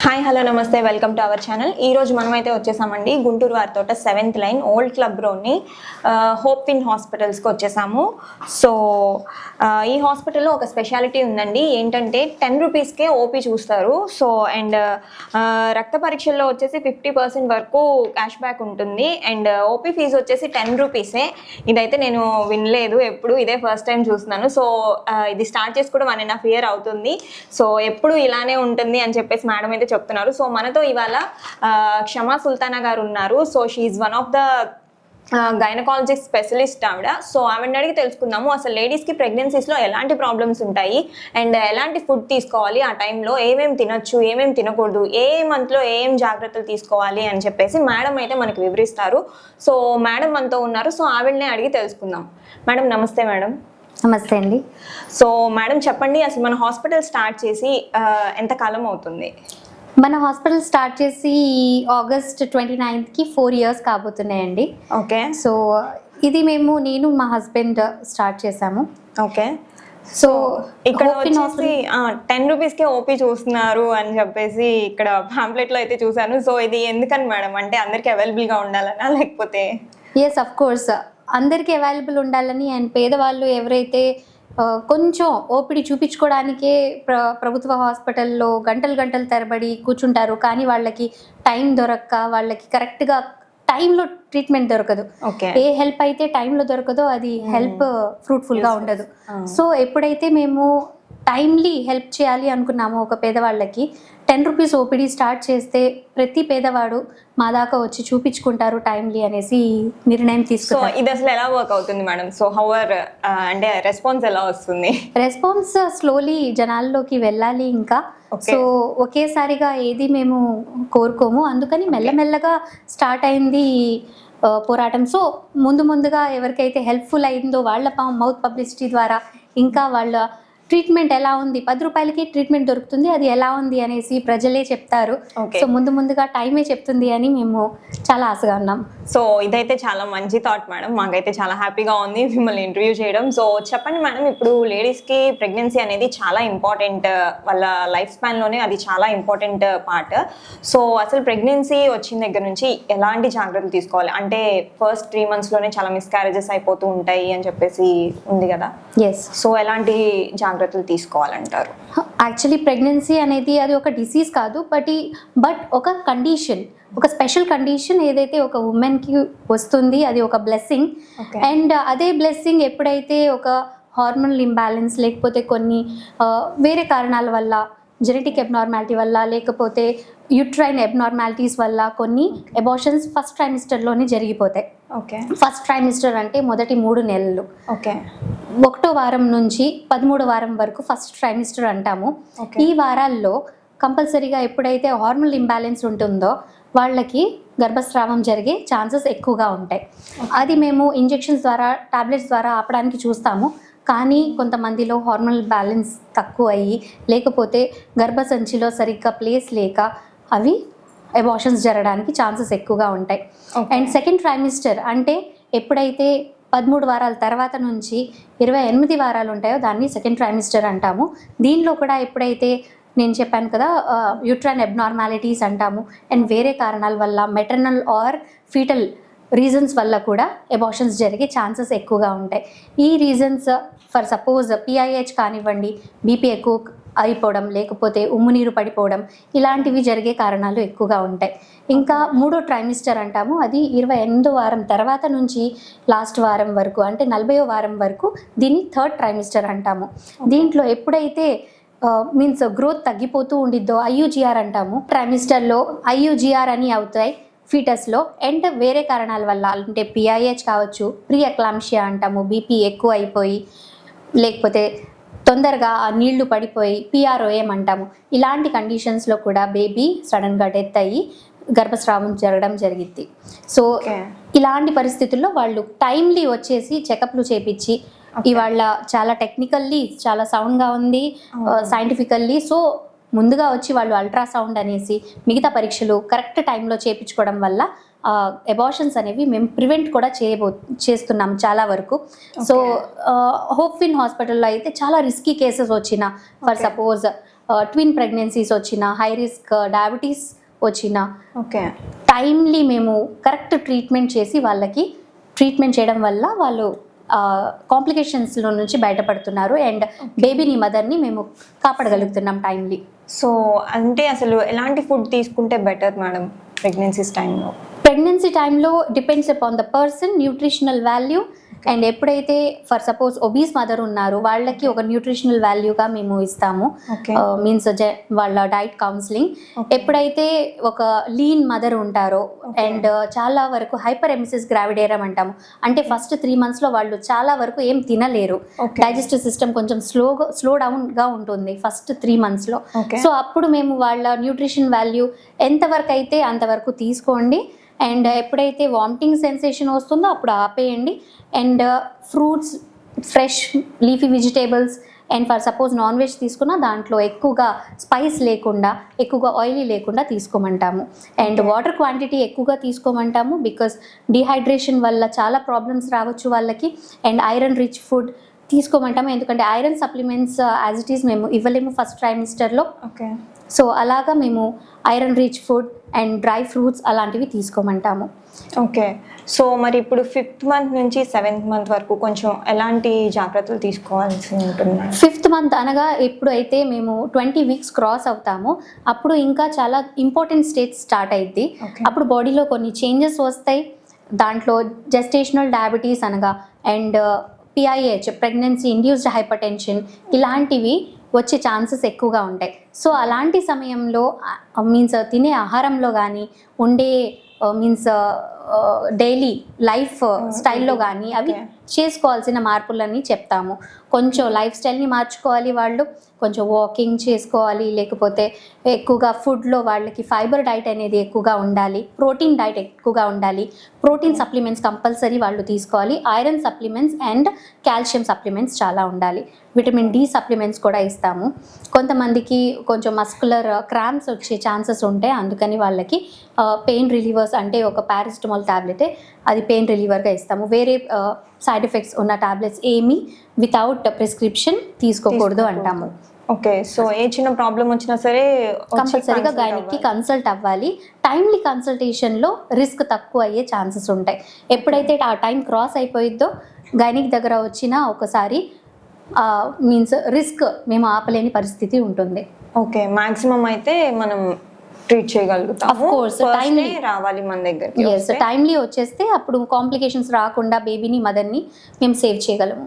Hi hello namaste welcome to our channel. ఈరోజు మనమైతే వచ్చేసామండి Guntur Varithota 7th line old club రోడ్ని హోప్ ఇన్ హాస్పిటల్స్కి వచ్చేసాము. సో ఈ హాస్పిటల్లో ఒక స్పెషాలిటీ ఉందండి. ఏంటంటే 10 రూపీస్కే ఓపీ చూస్తారు. సో అండ్ రక్త పరీక్షల్లో వచ్చేసి 50% వరకు క్యాష్ బ్యాక్ ఉంటుంది. అండ్ ఓపీ ఫీజు వచ్చేసి 10 రూపీసే. ఇదైతే నేను వినలేదు ఎప్పుడు, ఇదే ఫస్ట్ టైం చూస్తున్నాను. సో ఇది స్టార్ట్ చేసి కూడా 1.5 year అవుతుంది. సో ఎప్పుడు ఇలానే ఉంటుంది అని చెప్పేసి మేడం అయితే చెప్తున్నారు. సో మనతో ఇవాళ క్షమా సుల్తానా గారు ఉన్నారు. So she one of the gynaecologist specialist ఆవిడ. సో ఆవిడని అడిగి తెలుసుకుందాము అసలు లేడీస్కి ప్రెగ్నెన్సీస్లో ఎలాంటి ప్రాబ్లమ్స్ ఉంటాయి అండ్ ఎలాంటి ఫుడ్ తీసుకోవాలి, ఆ టైంలో ఏమేమి తినొచ్చు ఏమేమి తినకూడదు, ఏ మంత్లో ఏం జాగ్రత్తలు తీసుకోవాలి అని చెప్పేసి మేడం అయితే మనకి వివరిస్తారు. సో మేడం మనతో ఉన్నారు. సో ఆవిడనే అడిగి తెలుసుకుందాం. మేడం నమస్తే. మేడం నమస్తే అండి. సో మేడం చెప్పండి, అసలు మన హాస్పిటల్ స్టార్ట్ చేసి ఎంత కాలం అవుతుంది? మన హాస్పిటల్ స్టార్ట్ చేసి August 29th 4 years కాబోతున్నాయండి. ఓకే. సో ఇది నేను మా హస్బెండ్ స్టార్ట్ చేసాము. ఓకే. సో ఇక్కడ వచ్చేసి 10 రూపీస్కే ఓపీ చూస్తున్నారు అని చెప్పేసి ఇక్కడ పాంప్లెట్లో అయితే చూసాను. సో ఇది ఎందుకని మేడం, అంటే అందరికి అవైలబుల్గా ఉండాలనా లేకపోతే? ఎస్, అఫ్ కోర్స్ అందరికీ అవైలబుల్ ఉండాలని. అండ్ పేదవాళ్ళు ఎవరైతే కొంచెం ఓపిడి చూపించుకోవడానికే ప్రభుత్వ హాస్పిటల్లో గంటలు తరబడి కూర్చుంటారు, కానీ వాళ్ళకి టైం దొరక్క, వాళ్ళకి కరెక్ట్గా టైంలో ట్రీట్మెంట్ దొరకదు. ఏ హెల్ప్ అయితే టైంలో దొరకదో అది హెల్ప్ ఫ్రూట్ఫుల్గా ఉండదు. సో ఎప్పుడైతే మేము టైమ్లీ హెల్ప్ చేయాలి అనుకున్నాము ఒక పేదవాళ్ళకి, 10 రూపీస్ ఓపీడీ స్టార్ట్ చేస్తే ప్రతి పేదవాడు మా దాకా వచ్చి చూపించుకుంటారు టైమ్లీ అనేసి నిర్ణయం తీసుకున్నాం. ఇది అసలు ఎలా వర్క్ అవుతుంది మేడం? సో హౌర్ అంటే రెస్పాన్స్ ఎలా వస్తుంది? రెస్పాన్స్ స్లోలీ జనాల్లోకి వెళ్ళాలి. ఇంకా సో ఒకేసారిగా ఏది మేము కోరుకోము, అందుకని మెల్లమెల్లగా స్టార్ట్ అయింది పోరాటం. సో ముందుగా ఎవరికైతే హెల్ప్ఫుల్ అయిందో వాళ్ళ మౌత్ పబ్లిసిటీ ద్వారా ఇంకా వాళ్ళ ట్రీట్మెంట్ ఎలా ఉంది, 10 రూపాయలకి ట్రీట్మెంట్ దొరుకుతుంది, అది ఎలా ఉంది అనేసి ప్రజలే చెప్తారు. సో ముందుగా టైమే చెప్తుంది అని మేము చాలా ఆశగా ఉన్నాం. సో ఇదైతే చాలా మంచి థాట్ మేడం, మాకైతే చాలా హ్యాపీగా ఉంది మిమ్మల్ని ఇంటర్వ్యూ చేయడం. సో చెప్పండి మేడం, ఇప్పుడు లేడీస్కి ప్రెగ్నెన్సీ అనేది చాలా ఇంపార్టెంట్, వాళ్ళ లైఫ్ స్పాన్లోనే అది చాలా ఇంపార్టెంట్ పార్ట్. సో అసలు ప్రెగ్నెన్సీ వచ్చిన దగ్గర నుంచి ఎలాంటి జాగ్రత్తలు తీసుకోవాలి? అంటే ఫస్ట్ 3 monthsలోనే చాలా మిస్క్యారేజెస్ అయిపోతూ ఉంటాయి అని చెప్పేసి ఉంది కదా. ఎస్. సో ఎలాంటి జాగ్రత్తలు తీసుకోవాలంటారు? యాక్చువల్లీ ప్రెగ్నెన్సీ అనేది అది ఒక డిసీజ్ కాదు, బట్ ఒక కండిషన్, ఒక స్పెషల్ కండిషన్ ఏదైతే ఒక ఉమెన్కి వస్తుంది, అది ఒక బ్లెస్సింగ్. అండ్ అదే బ్లెస్సింగ్ ఎప్పుడైతే ఒక హార్మోనల్ ఇంబ్యాలెన్స్ లేకపోతే కొన్ని వేరే కారణాల వల్ల, జెనెటిక్ అబ్నార్మాలిటీ వల్ల లేకపోతే యూట్రైన్ అబ్నార్మాలిటీస్ వల్ల కొన్ని అబార్షన్స్ ఫస్ట్ ట్రైమిస్టర్లోనే జరిగిపోతాయి. ఓకే. ఫస్ట్ ట్రైమిస్టర్ అంటే మొదటి 3 నెలలు. ఓకే. 1వ వారం నుంచి 13వ వారం వరకు ఫస్ట్ ట్రైమిస్టర్ అంటాము. ఈ వారాల్లో కంపల్సరీగా ఎప్పుడైతే హార్మోనల్ ఇంబ్యాలెన్స్ ఉంటుందో వాళ్ళకి గర్భస్రావం జరిగే ఛాన్సెస్ ఎక్కువగా ఉంటాయి. అది మేము ఇంజెక్షన్స్ ద్వారా, టాబ్లెట్స్ ద్వారా ఆపడానికి చూస్తాము. కానీ కొంతమందిలో హార్మోనల్ బ్యాలెన్స్ తక్కువ అయ్యి లేకపోతే గర్భసంచిలో సరిగ్గా ప్లేస్ లేక అవి అబార్షన్స్ జరగడానికి ఛాన్సెస్ ఎక్కువగా ఉంటాయి. అండ్ సెకండ్ ట్రైమిస్టర్ అంటే ఎప్పుడైతే 13 వారాల తర్వాత నుంచి 28 వారాలు ఉంటాయో దాన్ని సెకండ్ ట్రైమిస్టర్ అంటాము. దీనిలో కూడా ఎప్పుడైతే నేను చెప్పాను కదా యూట్రైన్ అబ్నార్మాలిటీస్ అంటాము, అండ్ వేరే కారణాల వల్ల మెటర్నల్ ఆర్ ఫీటల్ రీజన్స్ వల్ల కూడా అబార్షన్స్ జరిగే ఛాన్సెస్ ఎక్కువగా ఉంటాయి. ఈ రీజన్స్ ఫర్ సపోజ్ PIH కానివ్వండి, బీపీ ఎక్కువ అయిపోవడం లేకపోతే ఉమ్ము నీరు పడిపోవడం, ఇలాంటివి జరిగే కారణాలు ఎక్కువగా ఉంటాయి. ఇంకా 3వ ట్రైమిస్టర్ అంటాము, అది 28వ వారం తర్వాత నుంచి లాస్ట్ వారం వరకు అంటే 40వ వారం వరకు దీన్ని థర్డ్ ట్రైమిస్టర్ అంటాము. దీంట్లో ఎప్పుడైతే మీన్స్ గ్రోత్ తగ్గిపోతూ ఉండిద్దో IUGR అంటాము. ట్రైమిస్టర్లో IUGR అని అవుతాయి ఫీటస్లో. అండ్ వేరే కారణాల వల్ల అంటే PIH కావచ్చు, ప్రీ ఎక్లాంషియా అంటాము, బీపీ ఎక్కువ అయిపోయి లేకపోతే తొందరగా నీళ్లు పడిపోయి PROM అంటాము. ఇలాంటి కండిషన్స్లో కూడా బేబీ సడన్గా డెత్ అయ్యి గర్భస్రావం జరగడం జరిగింది. సో ఇలాంటి పరిస్థితుల్లో వాళ్ళు టైమ్లీ వచ్చేసి చెకప్లు చేపించి, ఇవాళ చాలా టెక్నికల్లీ చాలా సౌండ్గా ఉంది సైంటిఫికల్లీ, సో ముందుగా వచ్చి వాళ్ళు అల్ట్రాసౌండ్ అనేసి మిగతా పరీక్షలు కరెక్ట్ టైంలో చేయించుకోవడం వల్ల అబార్షన్స్ అనేవి మేము ప్రివెంట్ కూడా చేస్తున్నాం చాలా వరకు. సో హోప్ ఇన్ హాస్పిటల్లో అయితే చాలా రిస్కీ కేసెస్ వచ్చిన, ఫర్ సపోజ్ ట్విన్ ప్రెగ్నెన్సీస్ వచ్చిన, హై రిస్క్ డయాబెటీస్ వచ్చిన ఓకే. టైమ్లీ మేము కరెక్ట్ ట్రీట్మెంట్ చేసి వాళ్ళకి ట్రీట్మెంట్ చేయడం వల్ల వాళ్ళు కాంప్లికేషన్స్లో నుంచి బయటపడుతున్నారు అండ్ బేబీని మదర్ని మేము కాపాడగలుగుతున్నాం టైమ్లీ. సో అంటే అసలు ఎలాంటి ఫుడ్ తీసుకుంటే బెటర్ మేడం ప్రెగ్నెన్సీస్ టైంలో? ప్రెగ్నెన్సీ టైంలో depends upon the person, nutritional value and ఎప్పుడైతే ఫర్ సపోజ్ ఒబీస్ మదర్ ఉన్నారు వాళ్ళకి ఒక న్యూట్రిషనల్ వాల్యూగా మేము ఇస్తాము, మీన్స్ వాళ్ళ డైట్ కౌన్సిలింగ్. ఎప్పుడైతే ఒక లీన్ మదర్ ఉంటారో అండ్ చాలా వరకు హైపర్ ఎమిసిస్ గ్రావిడేరం అంటాము, అంటే ఫస్ట్ 3 monthsలో వాళ్ళు చాలా వరకు ఏం తినలేరు, డైజెస్టివ్ సిస్టమ్ కొంచెం స్లో డౌన్గా ఉంటుంది ఫస్ట్ 3 monthsలో. సో అప్పుడు మేము వాళ్ళ న్యూట్రిషన్ వాల్యూ ఎంతవరకు అయితే అంతవరకు తీసుకోండి అండ్ ఎప్పుడైతే వామిటింగ్ సెన్సేషన్ వస్తుందో అప్పుడు ఆపేయండి. And fruits, fresh leafy vegetables and for suppose non veg తీసుకున్నా దాంట్లో ఎక్కువగా స్పైస్ లేకుండా, ఎక్కువగా ఆయిలీ లేకుండా తీసుకోమంటాము. అండ్ వాటర్ క్వాంటిటీ ఎక్కువగా తీసుకోమంటాము బికాస్ డిహైడ్రేషన్ వల్ల చాలా ప్రాబ్లమ్స్ రావచ్చు వాళ్ళకి. అండ్ ఐరన్ రిచ్ ఫుడ్ తీసుకోమంటాము, ఎందుకంటే iron supplements as it is మేము ఇవ్వలేము ఫస్ట్ ట్రైమిస్టర్లో. ఓకే. సో అలాగా మేము iron rich food and dry fruits అలాంటివి తీసుకోమంటాము. ఓకే. సో మరి ఇప్పుడు 5th month నుంచి 7th month వరకు కొంచెం ఎలాంటి జాగ్రత్తలు తీసుకోవాల్సి ఉంటుంది? 5th month అనగా ఎప్పుడైతే మేము 20 weeks క్రాస్ అవుతామో అప్పుడు ఇంకా చాలా ఇంపార్టెంట్ స్టేజ్ స్టార్ట్ అయ్యింది. అప్పుడు బాడీలో కొన్ని చేంజెస్ వస్తాయి. దాంట్లో జెస్టేషనల్ డయాబెటీస్ అనగా and PIH, pregnancy induced hyper tension, ఇలాంటివి వచ్చే ఛాన్సెస్ ఎక్కువగా ఉంటాయి. సో అలాంటి సమయంలో మీన్స్ తినే ఆహారంలో కానీ, ఉండే మీన్స్ డైలీ లైఫ్ స్టైల్లో కానీ అవి చేసుకోవాల్సిన మార్పులని చెప్తాము. కొంచెం లైఫ్ స్టైల్ని మార్చుకోవాలి, వాళ్ళు కొంచెం వాకింగ్ చేసుకోవాలి, లేకపోతే ఎక్కువగా ఫుడ్లో వాళ్ళకి ఫైబర్ డైట్ అనేది ఎక్కువగా ఉండాలి, ప్రోటీన్ డైట్ ఎక్కువగా ఉండాలి, ప్రోటీన్ సప్లిమెంట్స్ కంపల్సరీ వాళ్ళు తీసుకోవాలి, iron supplements and calcium supplements చాలా ఉండాలి, విటమిన్ డి సప్లిమెంట్స్ కూడా ఇస్తాము. కొంతమందికి కొంచెం మస్కులర్ క్రాంప్స్ వచ్చే ఛాన్సెస్ ఉంటాయి, అందుకని వాళ్ళకి పెయిన్ రిలీవర్స్ అంటే ఒక పారాసిటమాల్ టాబ్లెటే అది పెయిన్ రిలీవర్గా ఇస్తాము. వేరే సైడ్ ఎఫెక్ట్స్ ఉన్న టాబ్లెట్స్ ఏమీ వితౌట్ ప్రిస్క్రిప్షన్ తీసుకోకూడదు అంటాము. ఓకే. సో ఏ చిన్న ప్రాబ్లం వచ్చినా సరే కంపల్సరీగా గైనిక్కి కన్సల్ట్ అవ్వాలి. టైమ్లీ కన్సల్టేషన్లో రిస్క్ తక్కువ అయ్యే ఛాన్సెస్ ఉంటాయి. ఎప్పుడైతే ఆ టైం క్రాస్ అయిపోయిద్దో గైనిక్ దగ్గర వచ్చిన ఒకసారి మీన్స్ రిస్క్ మేము ఆపలేని పరిస్థితి ఉంటుంది. ఓకే. మాక్సిమం అయితే మనం ట్రీట్ చేయగలుగుతాం. ఆఫ్ కోర్స్ టైమ్లీ రావాలి మన దగ్గర. టైమ్లీ వచ్చేస్తే అప్పుడు కాంప్లికేషన్స్ రాకుండా బేబీని మదర్ని మేము సేవ్ చేయగలము.